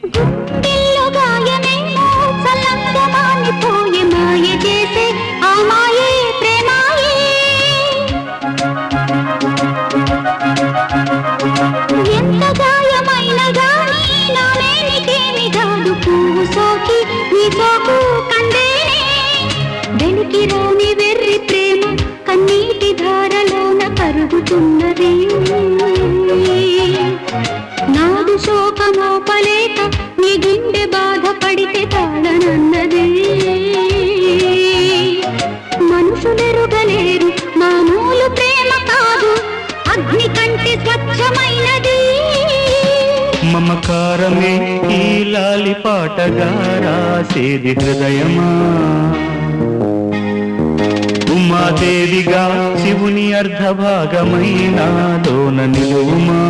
గుండెల్లో గాయమేమో చల్లంగా మానిపోయే మాయ చేసే ఆ మాయే ప్రేమాయే. ఎంత గాయమైన గానీ నా మేనికేమి కాదు పువ్వు సోకి నీ సోకు కందేనే. వెలికి రాని వెర్రి ప్రేమ కన్నీటి ధారలోన కరుగుతున్నది. నాదు శోకమోపలేక నీ గుండె బాధపడితే తాళనన్నది. మనుషులెరుగలేరు మామూలు ప్రేమ కాదు అగ్ని కంటే స్వచ్ఛమైనది. మమకారమే ఈ లాలి పాటగా రాసేది హృదయమా. ఉమాదేవిగా శివుని అర్ధభాగమైన లోన నిలువుమా.